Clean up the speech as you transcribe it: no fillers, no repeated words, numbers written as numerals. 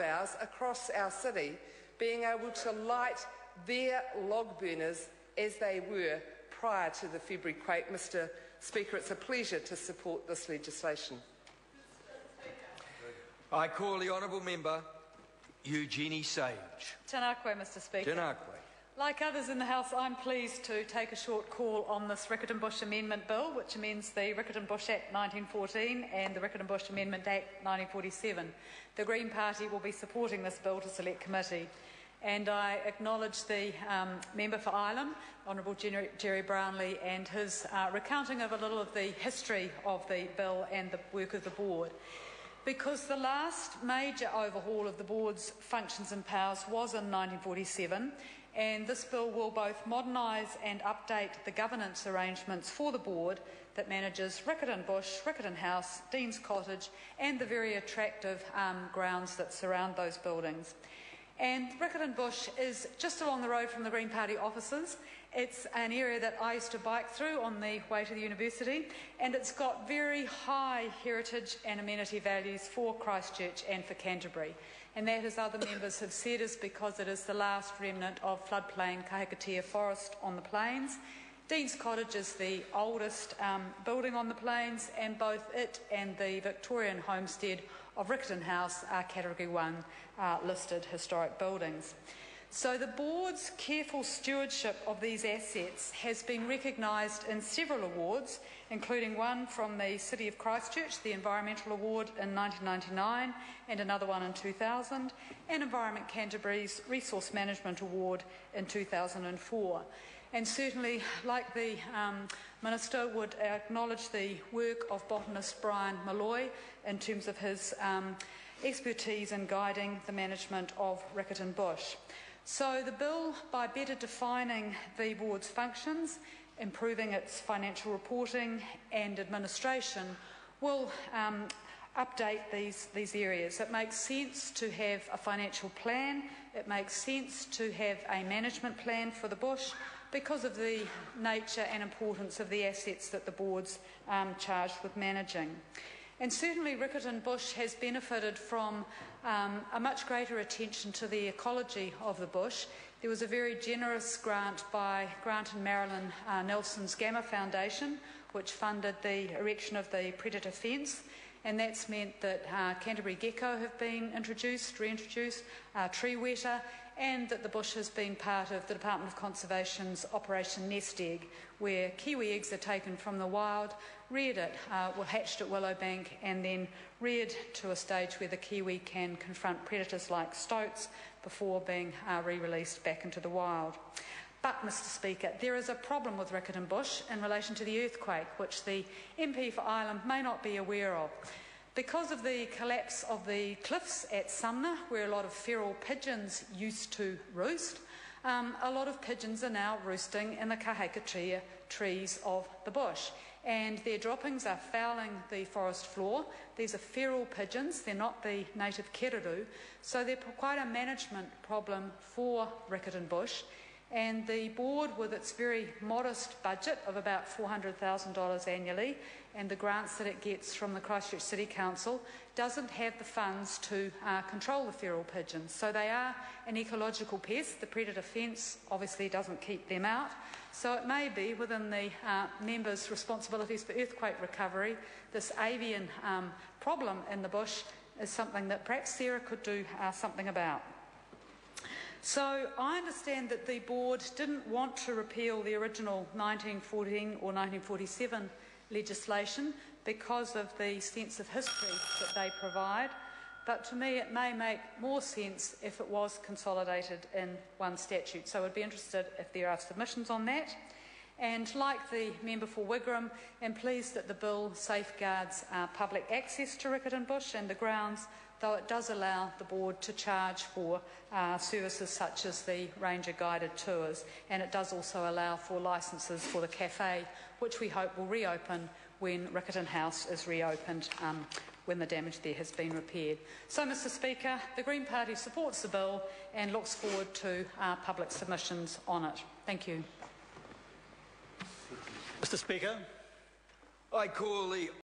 of ours across our city being able to light their log burners as they were prior to the February quake. Mr Speaker, it's a pleasure to support this legislation. I call the honourable member Eugenie Sage. Tēnā koe, Mr Speaker. Tēnā koe. Like others in the House, I'm pleased to take a short call on this Riccarton Bush Amendment Bill, which amends the Riccarton Bush Act 1914 and the Riccarton Bush Amendment Act 1947. The Green Party will be supporting this bill to select committee. And I acknowledge the member for Ilam, Honourable Jerry Brownlee, and his recounting of a little of the history of the bill and the work of the board. Because the last major overhaul of the board's functions and powers was in 1947, and this bill will both modernise and update the governance arrangements for the board that manages Riccarton Bush, Riccarton House, Dean's Cottage, and the very attractive grounds that surround those buildings. And Riccarton Bush is just along the road from the Green Party offices. It's an area that I used to bike through on the way to the university, and it's got very high heritage and amenity values for Christchurch and for Canterbury. And that, as other members have said, is because it is the last remnant of floodplain kahikatea forest on the plains. Dean's Cottage is the oldest building on the plains, and both it and the Victorian homestead of Riccarton House are Category 1 listed historic buildings. So the board's careful stewardship of these assets has been recognised in several awards, including one from the City of Christchurch, the Environmental Award in 1999, and another one in 2000, and Environment Canterbury's Resource Management Award in 2004. And certainly, like the Minister, would acknowledge the work of botanist Brian Malloy in terms of his expertise in guiding the management of Riccarton Bush. So the bill, by better defining the board's functions, improving its financial reporting and administration, will update these areas. It makes sense to have a financial plan. It makes sense to have a management plan for the bush because of the nature and importance of the assets that the board's charged with managing. And certainly Riccarton Bush has benefited from a much greater attention to the ecology of the bush. There was a very generous grant by Grant and Marilyn Nelson's Gamma Foundation, which funded the erection of the predator fence, and that's meant that Canterbury gecko have been reintroduced, tree weta, and that the bush has been part of the Department of Conservation's Operation Nest Egg, where kiwi eggs are taken from the wild, hatched at Willowbank, and then reared to a stage where the kiwi can confront predators like stoats before being re-released back into the wild. But, Mr Speaker, there is a problem with Riccarton Bush in relation to the earthquake, which the MP for Ilam may not be aware of. Because of the collapse of the cliffs at Sumner, where a lot of feral pigeons used to roost, a lot of pigeons are now roosting in the kahikatea trees of the bush, and their droppings are fouling the forest floor. These are feral pigeons, they're not the native kererū, so they're quite a management problem for Riccarton Bush. And the board, with its very modest budget of about $400,000 annually and the grants that it gets from the Christchurch City Council, doesn't have the funds to control the feral pigeons. So they are an ecological pest. The predator fence obviously doesn't keep them out. So it may be within the members' responsibilities for earthquake recovery, this avian problem in the bush is something that perhaps Sarah could do something about. So I understand that the board didn't want to repeal the original 1914 or 1947 legislation because of the sense of history that they provide, but to me it may make more sense if it was consolidated in one statute. So I'd be interested if there are submissions on that. And like the member for Wigram, I'm pleased that the bill safeguards public access to Riccarton Bush and the grounds, though it does allow the board to charge for services such as the ranger guided tours, and it does also allow for licences for the cafe, which we hope will reopen when Riccarton House is reopened, when the damage there has been repaired. So, Mr Speaker, the Green Party supports the bill and looks forward to public submissions on it. Thank you. Mr Speaker, I call the